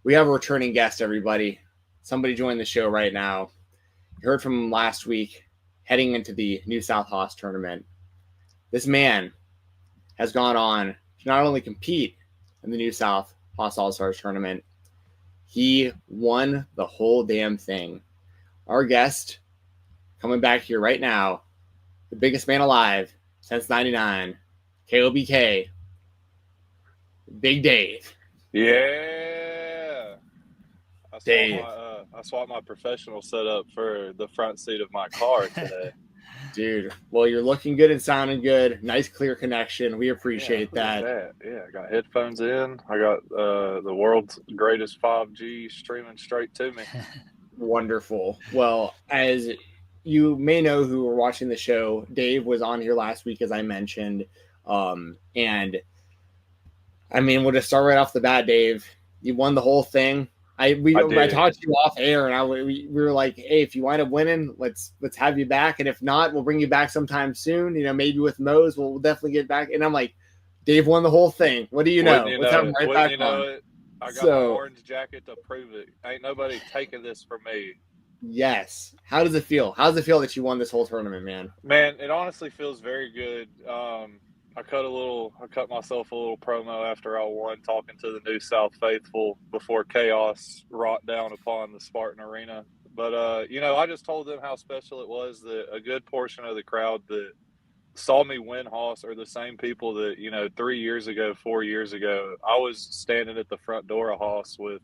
We have a returning guest, everybody. Somebody joined the show right now. You heard from him last week, heading into the New South HOSS tournament. This man has gone on to not only compete in the New South HOSS All-Stars tournament, he won the whole damn thing. Our guest, coming back here right now, the biggest man alive since '99, KOBK, Big Dave. Yeah. Dave. I swapped my professional setup for the front seat of my car today. Dude, well, you're looking good and sounding good. Nice, clear connection. We appreciate that. Yeah, I got headphones in. I got the world's greatest 5G streaming straight to me. Wonderful. Well, as you may know who are watching the show, Dave was on here last week, as I mentioned. And I mean, we'll just start right off the bat, Dave. You won the whole thing. I talked to you off air, and we were like, hey, if you wind up winning, let's have you back, and if not, we'll bring you back sometime soon. You know, maybe with Mose, we'll definitely get back. And I'm like, Dave won the whole thing. What do you know? Let's have him right back on. I got my orange jacket to prove it. Ain't nobody taking this from me. Yes. How does it feel? How does it feel that you won this whole tournament, man? Man, it honestly feels very good. I cut myself a little promo after I won, talking to the New South faithful before chaos wrought down upon the Spartan Arena. But, I just told them how special it was that a good portion of the crowd that saw me win HOSS are the same people that, 3 years ago, 4 years ago, I was standing at the front door of HOSS with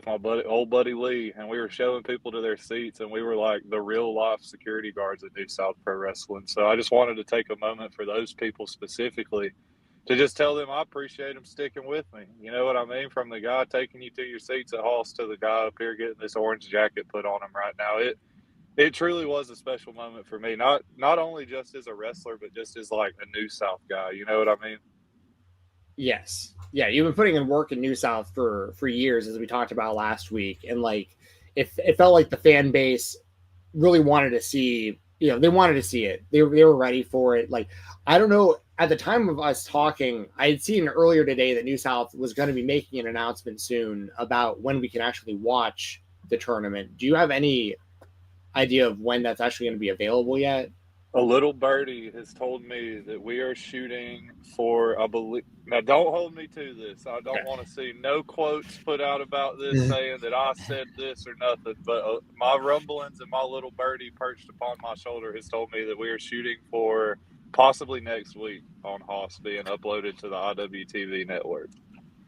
my old buddy Lee, and we were showing people to their seats, and we were like the real life security guards at New South Pro Wrestling. So I just wanted to take a moment for those people specifically to just tell them I appreciate them sticking with me. You know what I mean? From the guy taking you to your seats at HOSS to the guy up here getting this orange jacket put on him right now. It truly was a special moment for me, not only just as a wrestler, but just as like a New South guy. You know what I mean? Yes. Yeah, you've been putting in work in New South for years, as we talked about last week. And, like, it felt like the fan base really wanted to see, they wanted to see it. They were ready for it. Like, I don't know, at the time of us talking, I had seen earlier today that New South was going to be making an announcement soon about when we can actually watch the tournament. Do you have any idea of when that's actually going to be available yet? A little birdie has told me that we are shooting for, I believe, now don't hold me to this. I don't want to see no quotes put out about this saying that I said this or nothing, but my rumblings and my little birdie perched upon my shoulder has told me that we are shooting for possibly next week on HOSS being uploaded to the IWTV network.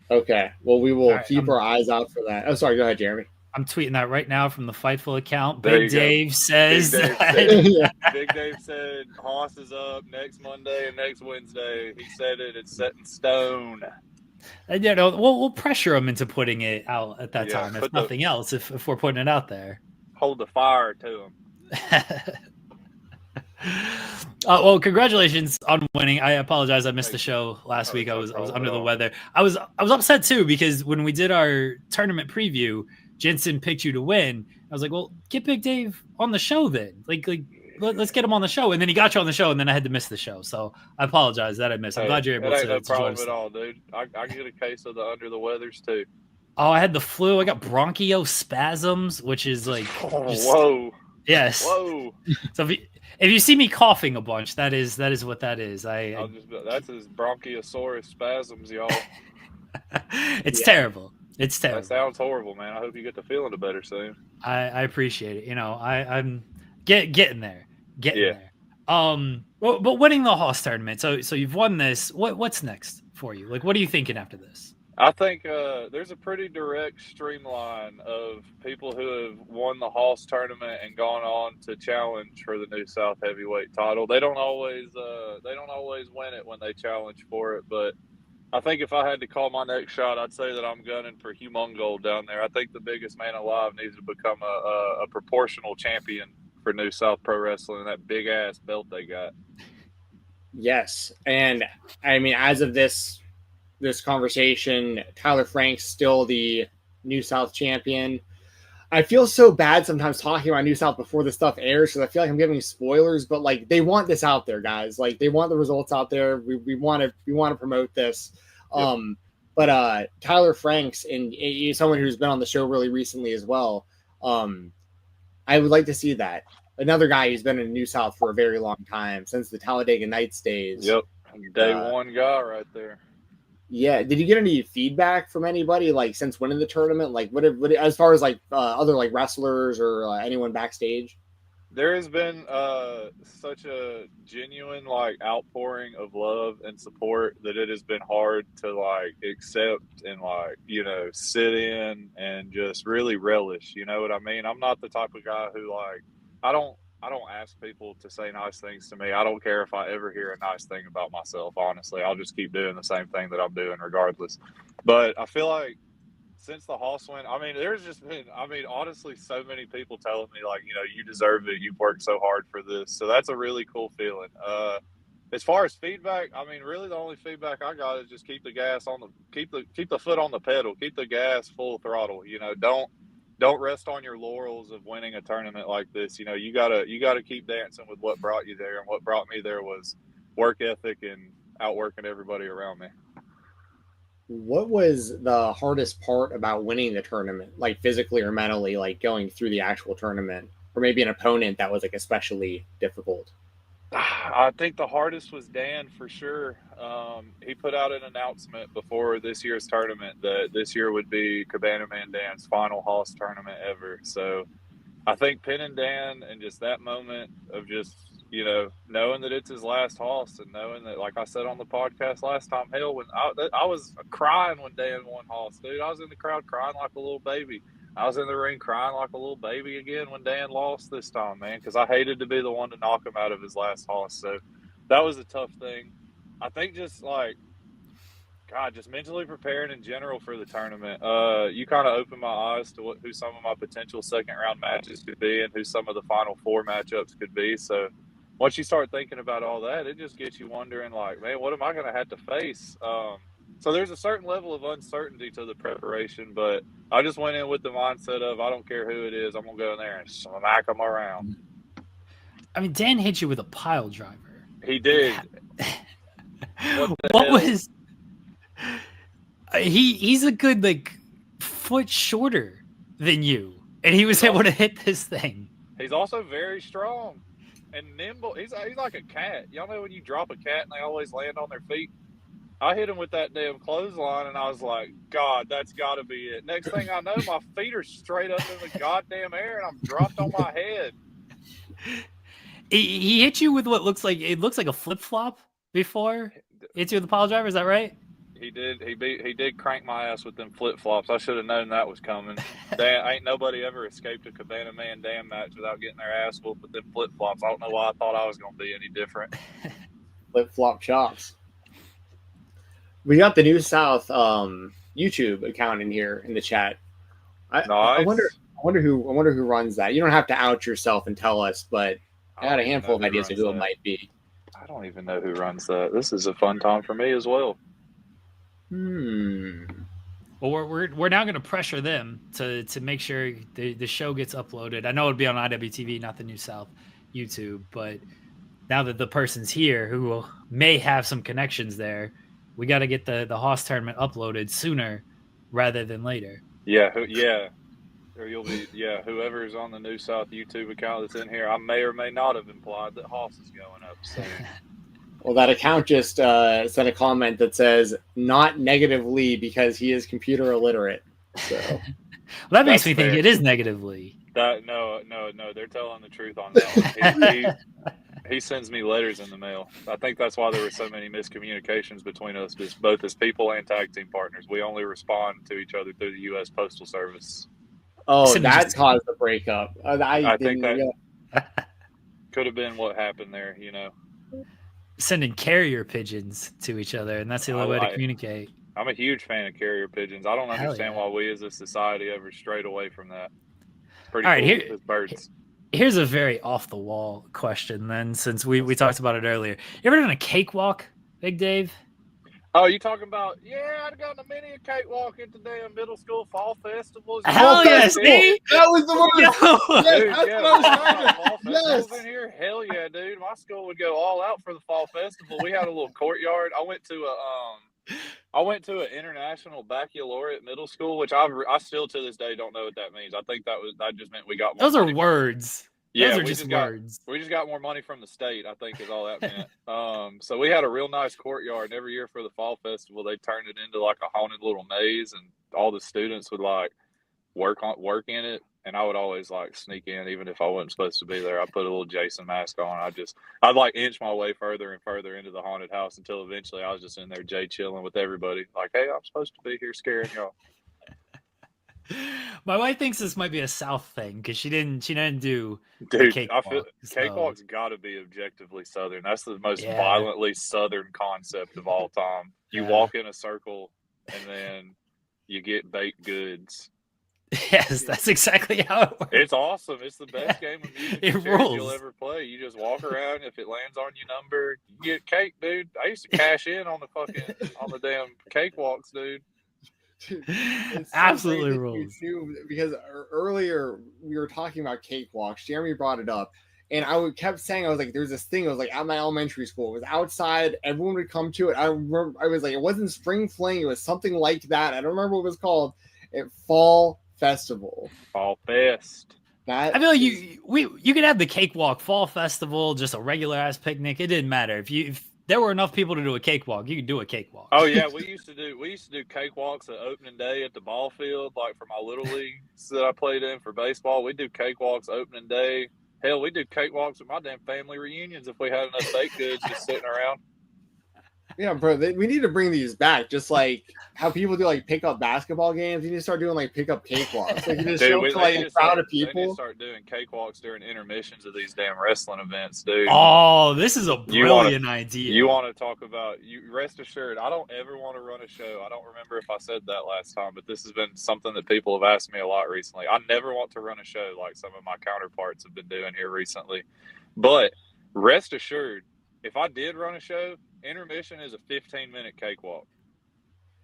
Okay. Well, we will keep our eyes out for that. Oh, sorry. Go ahead, Jeremy. I'm tweeting that right now from the Fightful account. Big Dave says Big Dave said HOSS is up next Monday and next Wednesday. He said it's set in stone. And, we'll pressure him into putting it out at that time, if nothing else, if we're putting it out there. Hold the fire to him. Well, congratulations on winning. I apologize. I missed the show last week. I was under the weather. I was upset too, because when we did our tournament preview, Jensen picked you to win. I was like, well, get Big Dave on the show then. Like let's get him on the show. And then he got you on the show, and then I had to miss the show. So I apologize that I missed. I'm glad you're able to. No problem at all, dude. I get a case of the under the weathers too. Oh, I had the flu. I got bronchiospasms, which is like, whoa. Yes. Whoa. So if you see me coughing a bunch, that is what that is. That's his bronchiosaurus spasms, y'all. It's terrible. It's terrible. That sounds horrible, man. I hope you get the feeling better soon. I appreciate it. I'm getting there. There. But winning the HOSS tournament. So you've won this. What's next for you? Like, what are you thinking after this? I think there's a pretty direct streamline of people who have won the HOSS tournament and gone on to challenge for the New South heavyweight title. They don't always win it when they challenge for it, but I think if I had to call my next shot, I'd say that I'm gunning for Humongold down there. I think the biggest man alive needs to become a proportional champion for New South Pro Wrestling, that big ass belt they got. Yes, and I mean, as of this conversation, Tyler Frank's still the New South champion. I feel so bad sometimes talking about New South before this stuff airs, because I feel like I'm giving spoilers, but like, they want this out there, guys. Like, they want the results out there. We want to promote this. Yep. But Tyler Franks, and someone who's been on the show really recently as well, I would like to see that. Another guy who's been in New South for a very long time, since the Talladega Nights days. Yep. Day one guy right there. Yeah. Did you get any feedback from anybody, like, since winning the tournament? Like, what as far as, like, other, like, wrestlers or anyone backstage? There has been such a genuine, like, outpouring of love and support that it has been hard to, like, accept and, like, you know, sit in and just really relish. You know what I mean? I'm not the type of guy who, like, I don't ask people to say nice things to me. I don't care if I ever hear a nice thing about myself, honestly. I'll just keep doing the same thing that I'm doing regardless. But I feel like since the HOSS win, I mean, there's just been, I mean, honestly, so many people telling me, like, you know, you deserve it. You've worked so hard for this. So that's a really cool feeling. As far as feedback, I mean, really the only feedback I got is just keep the gas on keep the foot on the pedal, keep the gas full throttle. You know, don't rest on your laurels of winning a tournament like this. You know, you gotta keep dancing with what brought you there, and what brought me there was work ethic and outworking everybody around me. What was the hardest part about winning the tournament, like physically or mentally, like going through the actual tournament, or maybe an opponent that was like especially difficult? I think the hardest was Dan for sure. He put out an announcement before this year's tournament that this year would be Cabana Man Dan's final HOSS tournament ever. So I think pinning Dan and just that moment of just, you know, knowing that it's his last HOSS and knowing that, like I said on the podcast last time, hell, when I was crying when Dan won HOSS, dude. I was in the crowd crying like a little baby. I was in the ring crying like a little baby again when Dan lost this time, man, because I hated to be the one to knock him out of his last HOSS. So that was a tough thing. I think just like, God, just mentally preparing in general for the tournament. You kind of opened my eyes to who some of my potential second round matches could be and who some of the final four matchups could be. So once you start thinking about all that, it just gets you wondering, like, man, what am I going to have to face? So there's a certain level of uncertainty to the preparation, but I just went in with the mindset of I don't care who it is, I'm going to go in there and smack them around. I mean, Dan hit you with a pile driver. He did. What was... He's a good, like, foot shorter than you, and he was able to hit this thing. He's also very strong and nimble. He's like a cat. Y'all know when you drop a cat and they always land on their feet? I hit him with that damn clothesline, and I was like, God, that's got to be it. Next thing I know, my feet are straight up in the goddamn air, and I'm dropped on my head. He hit you with what looks like a flip-flop before. Hit you with the pile driver, is that right? He did. He did crank my ass with them flip-flops. I should have known that was coming. Dan, ain't nobody ever escaped a Cabana Man Dan match without getting their ass whooped with them flip-flops. I don't know why I thought I was going to be any different. Flip-flop chops. We got the New South YouTube account in here in the chat. Nice. I wonder who runs that. You don't have to out yourself and tell us, but I got a handful of ideas of who it might be. I don't even know who runs that. This is a fun time for me as well. Well, we're now going to pressure them to make sure the show gets uploaded. I know it'd be on IWTV, not the New South YouTube, but now that the person's here who may have some connections there, we got to get the HOSS tournament uploaded sooner rather than later. Or you'll be, whoever's on the New South YouTube account that's in here, I may or may not have implied that HOSS is going up soon. Well, that account just sent a comment that says, not negatively because he is computer illiterate. So well, that makes me think it is negatively. No, they're telling the truth on that one. He sends me letters in the mail. I think that's why there were so many miscommunications between us, both as people and tag team partners. We only respond to each other through the U.S. Postal Service. Oh, that caused the breakup. I think that could have been what happened there, you know. Sending carrier pigeons to each other, and that's the only way to communicate. I'm a huge fan of carrier pigeons. I don't understand why we as a society ever strayed away from that. Pretty All cool right, with birds. Here's a very off-the-wall question then, since we talked about it earlier. You ever done a cakewalk, Big Dave? Oh, you talking about, I'd gotten a mini cakewalk at the damn middle school fall festivals. Hell yes, see? That was the one. Yes, dude, that's what I was talking about. Fall festivals in here? Hell yeah, dude. My school would go all out for the fall festival. We had a little courtyard. I went to I went to an international baccalaureate middle school, which I still to this day don't know what that means. I think that just meant we got more. Those are words. Yeah, Those are just words. We just got more money from the state, I think is all that meant. So we had a real nice courtyard, and every year for the fall festival, they turned it into like a haunted little maze, and all the students would like work in it, and I would always like sneak in, even if I wasn't supposed to be there. I put a little Jason mask on. I'd like inch my way further and further into the haunted house until eventually I was just in there chilling with everybody. Like, hey, I'm supposed to be here scaring y'all. My wife thinks this might be a South thing because she didn't do Dude, cakewalk, I feel cakewalk's got to be objectively Southern. That's the most violently Southern concept of all time. You walk in a circle and then you get baked goods. Yes, that's exactly how it works. It's awesome. It's the best game of music you'll ever play. You just walk around. If it lands on your number, you get cake, dude. I used to cash in on the damn cakewalks, dude. Dude, absolutely rules. Because earlier we were talking about cakewalks. Jeremy brought it up, and I kept saying, I was like, there's this thing. I was like, at my elementary school, it was outside. Everyone would come to it. I remember, I was like, it wasn't Spring Fling. It was something like that. I don't remember what it was called. Fall Festival. Fall Fest. I feel like you could have the cakewalk fall festival, just a regular ass picnic. It didn't matter if there were enough people to do a cakewalk. You could do a cakewalk. Oh yeah, we used to do cakewalks at opening day at the ball field, like for my little leagues that I played in for baseball. We do cakewalks opening day. Hell, we do cakewalks at my damn family reunions if we had enough baked goods just sitting around. Yeah, bro, we need to bring these back. Just like how people do like pickup basketball games. You need to start doing like pickup cakewalks. Like you just show up to like a crowd of people. They need to start doing cakewalks during intermissions of these damn wrestling events, dude. Oh, this is a brilliant idea. You want to talk about rest assured, I don't ever want to run a show. I don't remember if I said that last time, but this has been something that people have asked me a lot recently. I never want to run a show like some of my counterparts have been doing here recently. But rest assured, if I did run a show, intermission is a 15-minute cakewalk.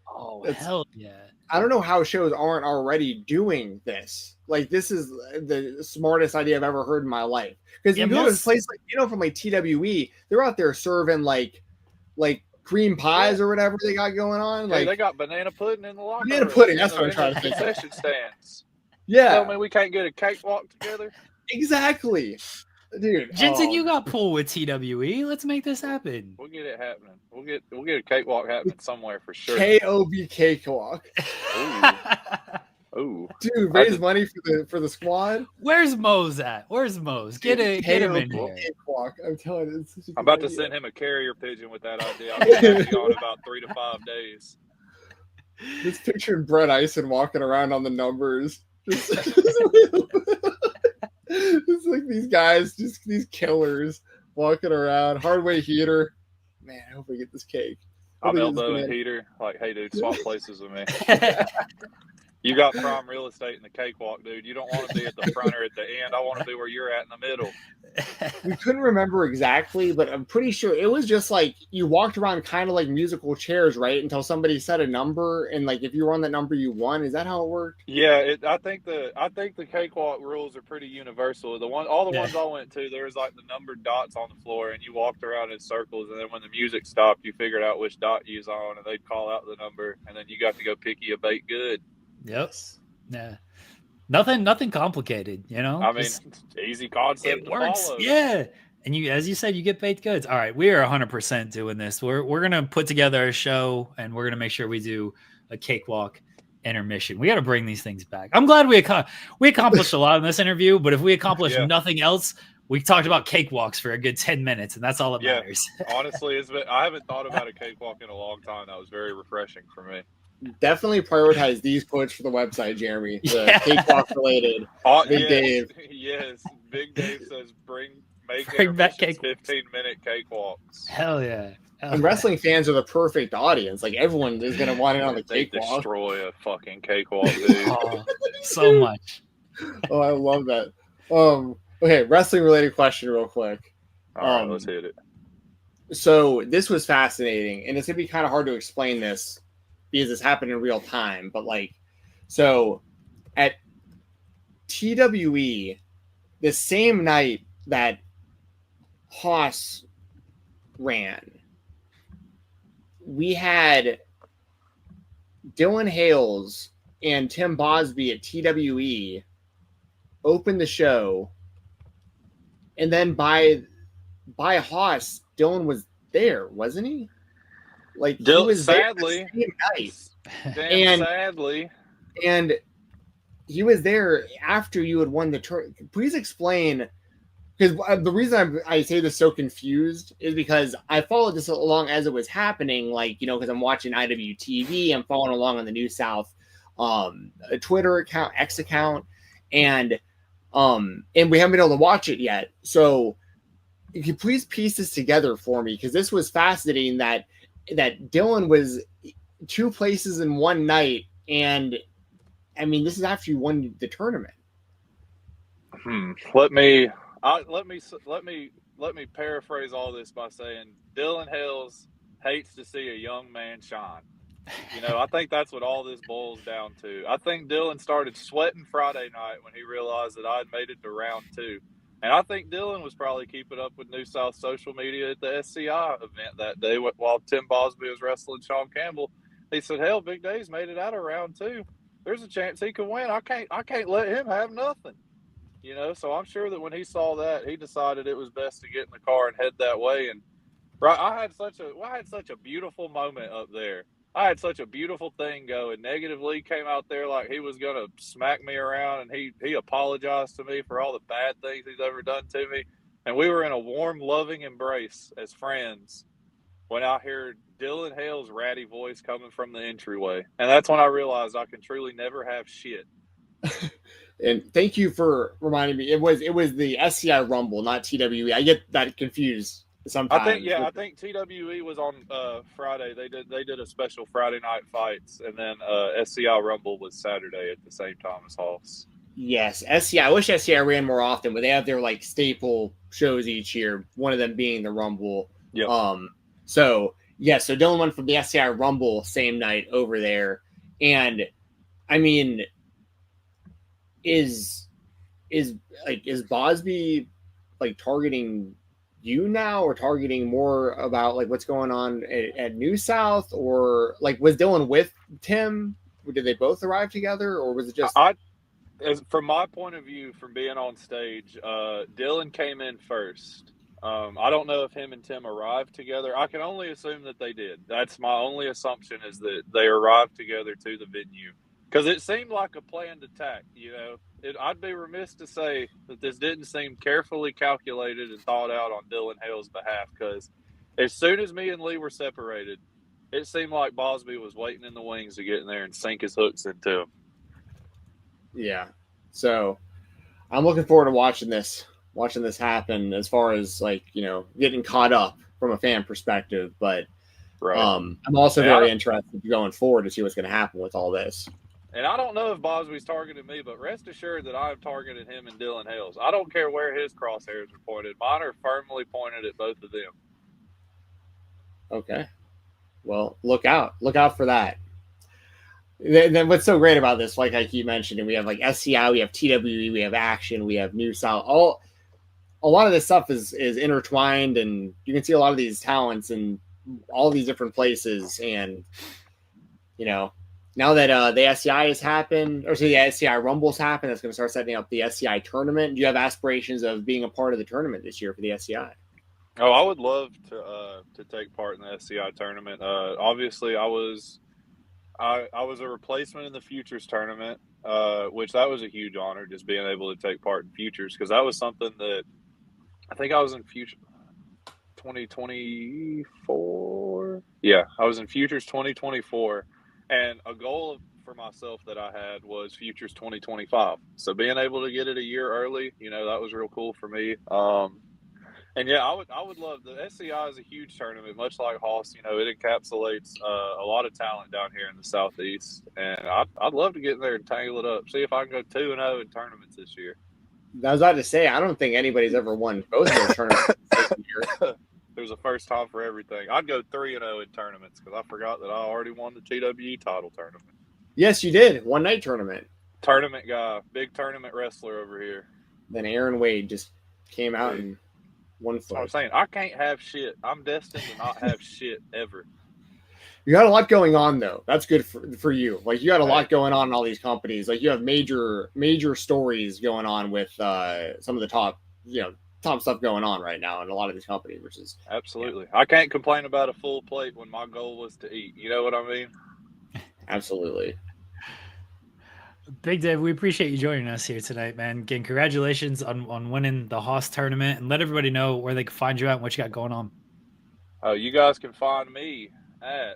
Oh, hell yeah. I don't know how shows aren't already doing this. Like, this is the smartest idea I've ever heard in my life. Because you go to this place, like, from like TWE, they're out there serving like cream pies or whatever they got going on. Hey, they got banana pudding in the locker room. Banana pudding, that's what I'm trying to think. Concession stands. Yeah. Tell me we can't get a cakewalk together? Exactly. Dude, Jensen, you got pulled with TWE. Let's make this happen. We'll get it happening. We'll get a cakewalk happening somewhere for sure. KOB cakewalk. Ooh. Dude, raise money for the squad. Where's Mose at? Where's Mose? Get him in here. Cakewalk. I'm telling you, I'm about to send him a carrier pigeon with that idea. I'll be on about 3 to 5 days. Just picturing Brett Eisen walking around on the numbers. It's like these guys, just these killers walking around. Hardway Heater. Man, I hope we get this cake. I'm elbowing Heater. Like, hey, dude, swap places with me. You got prime real estate in the cakewalk, dude. You don't want to be at the front or at the end. I want to be where you're at in the middle. We couldn't remember exactly, but I'm pretty sure it was just like you walked around kind of like musical chairs, right? Until somebody said a number, and like if you were on that number, you won. Is that how it worked? Yeah, I think the cakewalk rules are pretty universal. All the ones I went to, there was like the numbered dots on the floor, and you walked around in circles, and then when the music stopped, you figured out which dot you was on, and they'd call out the number, and then you got to go pick you a baked good. Yep. Yeah. Nothing complicated, I mean, easy concept. It works. Yeah. And as you said, you get baked goods. All right. We are 100% doing this. We're going to put together a show, and we're going to make sure we do a cakewalk intermission. We got to bring these things back. I'm glad we accomplished a lot in this interview, but if we accomplish nothing else, we talked about cakewalks for a good 10 minutes, and that's all that matters. Honestly, I haven't thought about a cakewalk in a long time. That was very refreshing for me. Definitely prioritize these quotes for the website, Jeremy. The cakewalk related. Big Dave. Yes, Big Dave says bring back cake 15-minute cakewalks. Hell yeah. And wrestling fans are the perfect audience. Like everyone is gonna want it on the cakewalk. They destroy a fucking cakewalk, dude. So much. Oh, I love that. Okay, wrestling related question real quick. All right, let's hit it. So this was fascinating, and it's gonna be kind of hard to explain this because this happened in real time, but so at TWE, the same night that HOSS ran, we had Dylan Hales and Tim Bosby at TWE opened the show, and then by HOSS, Dylan was there, wasn't he? Like he was sadly, there the same night. Sadly, and he was there after you had won the tournament. Please explain, because the reason I say this so confused is because I followed this along as it was happening, like, you know, because I'm watching IWTV, I'm following along on the New South Twitter account, X account, and we haven't been able to watch it yet. So if you please piece this together for me, because this was fascinating that Dylan was two places in one night, and I mean, this is after you won the tournament. Let me paraphrase all this by saying Dylan Hales hates to see a young man shine. You know, I think that's what all this boils down to. I think Dylan started sweating Friday night when he realized that I'd made it to round 2. And I think Dylan was probably keeping up with New South social media at the SCI event that day while Tim Bosby was wrestling Sean Campbell. He said, hell, Big Day's made it out of round 2. There's a chance he could win. I can't let him have nothing. You know, so I'm sure that when he saw that, he decided it was best to get in the car and head that way. And right, I had such a beautiful moment up there. I had such a beautiful thing going. Negative Lee came out there like he was gonna smack me around, and he apologized to me for all the bad things he's ever done to me. And we were in a warm, loving embrace as friends when I heard Dylan Hale's ratty voice coming from the entryway. And that's when I realized I can truly never have shit. And thank you for reminding me. It was the SCI Rumble, not TWE. I get that confused sometimes. I think TWE was on Friday. They did a special Friday night fights, and then SCI Rumble was Saturday at the same time as HOSS. Yes, SCI. I wish SCI ran more often, but they have their like staple shows each year. One of them being the Rumble. Yeah. So Dylan went from the SCI Rumble same night over there, and I mean, is Bosby like targeting you now, or targeting more about like what's going on at New South, or like was Dylan with Tim? Did they both arrive together, or was it just? From my point of view, from being on stage, Dylan came in first. I don't know if him and Tim arrived together. I can only assume that they did. That's my only assumption, is that they arrived together to the venue. Because it seemed like a planned attack, you know. I'd be remiss to say that this didn't seem carefully calculated and thought out on Dylan Hale's behalf, because as soon as me and Lee were separated, it seemed like Bosby was waiting in the wings to get in there and sink his hooks into him. Yeah. So I'm looking forward to watching this happen, as far as like, you know, getting caught up from a fan perspective. But right. I'm also very interested going forward to see what's going to happen with all this. And I don't know if Bosby's targeting me, but rest assured that I'm targeting him and Dylan Hales. I don't care where his crosshairs are pointed. Mine are firmly pointed at both of them. Okay. Well, look out for that. Then what's so great about this, like I keep mentioning, we have like SCI, we have TWE, we have Action, we have New South. A lot of this stuff is intertwined, and you can see a lot of these talents in all these different places. And you know, now that the SCI has happened, or the SCI Rumble's happened, that's going to start setting up the SCI tournament. Do you have aspirations of being a part of the tournament this year for the SCI? Oh, I would love to take part in the SCI tournament. Obviously, I was a replacement in the Futures tournament, which that was a huge honor, just being able to take part in Futures, because that was something that I think I was in Futures 2024. Yeah, I was in Futures 2024, and a goal for myself that I had was Futures 2025. So being able to get it a year early, you know, that was real cool for me. And yeah, I would love, the SCI is a huge tournament, much like HOSS. You know, it encapsulates a lot of talent down here in the Southeast, and I'd love to get in there and tangle it up. See if I can go 2-0 in tournaments this year. I was about to say, I don't think anybody's ever won both of those tournaments this year. There's a first time for everything. I'd go 3-0 in tournaments, because I forgot that I already won the TWE title tournament. Yes, you did. One night tournament. Tournament guy, big tournament wrestler over here. Then Aaron Wade just came out and won. That's what I'm saying. I can't have shit. I'm destined to not have shit ever. You got a lot going on though. That's good for you. Like you got a lot going on in all these companies. Like you have major stories going on with some of the top stuff going on right now in a lot of these companies, which is absolutely. I can't complain about a full plate when my goal was to eat. You know what I mean? Absolutely. Big Dave, we appreciate you joining us here tonight, man. Again, congratulations on winning the HOSS tournament, and let everybody know where they can find you at and what you got going on. You guys can find me at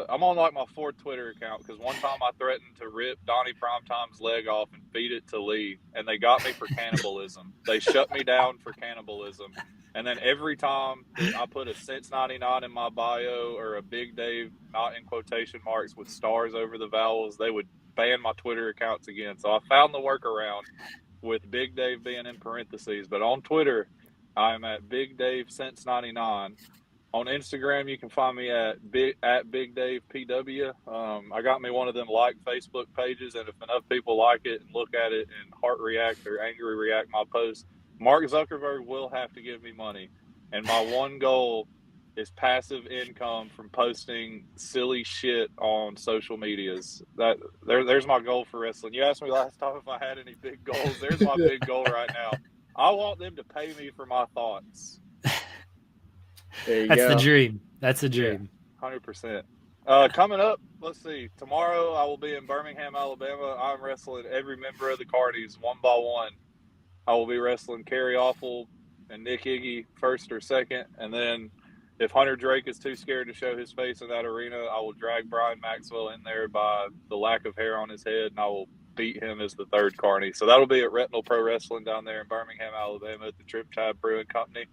I'm on like my fourth Twitter account because one time I threatened to rip Donnie Primetime's leg off and feed it to Lee, and they got me for cannibalism. They shut me down for cannibalism. And then every time that I put a Since 99 in my bio or a Big Dave, not in quotation marks, with stars over the vowels, they would ban my Twitter accounts again. So I found the workaround with Big Dave being in parentheses. But on Twitter, I'm at Big Dave Since 99. On Instagram, you can find me at Big Dave PW. I got me one of them like Facebook pages, and if enough people like it and look at it and heart react or angry react my post, Mark Zuckerberg will have to give me money. And my one goal is passive income from posting silly shit on social medias. There's my goal for wrestling. You asked me last time if I had any big goals. There's my big goal right now. I want them to pay me for my thoughts. That's the dream. That's a dream. 100%. Coming up, let's see. Tomorrow I will be in Birmingham, Alabama. I'm wrestling every member of the Cardis one by one. I will be wrestling Kerry Awful and Nick Iggy first or second. And then if Hunter Drake is too scared to show his face in that arena, I will drag Brian Maxwell in there by the lack of hair on his head, and I will beat him as the third Carney. So that'll be at Retinal Pro Wrestling down there in Birmingham, Alabama at the Triptide Brewing Company.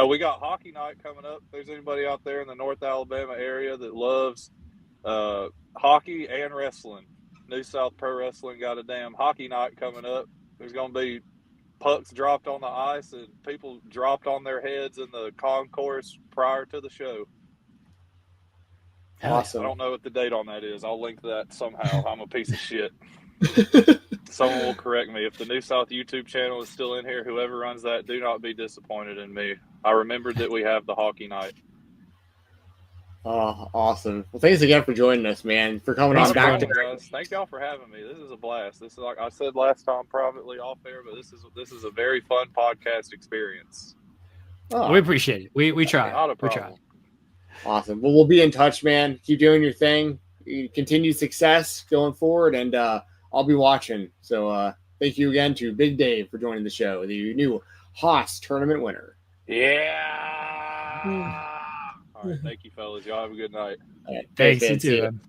We got hockey night coming up. If there's anybody out there in the North Alabama area that loves hockey and wrestling, New South Pro Wrestling got a damn hockey night coming up. There's going to be pucks dropped on the ice and people dropped on their heads in the concourse prior to the show. Awesome. I don't know what the date on that is. I'll link that somehow. I'm a piece of shit. Someone will correct me. If the New South YouTube channel is still in here, whoever runs that, do not be disappointed in me. I remembered that we have the hockey night. Oh, awesome. Well, thanks again for joining us, man, for coming on back. Guys. Thank y'all for having me. This is a blast. This is, like I said last time privately off air, but this is a very fun podcast experience. Oh. We appreciate it. We try. Not a problem. We try. Awesome. Well, we'll be in touch, man. Keep doing your thing. Continued success going forward, and I'll be watching. So thank you again to Big Dave for joining the show, the new HOSS tournament winner. Yeah. All right. Thank you, fellas. Y'all have a good night. Right, thanks. You too, man.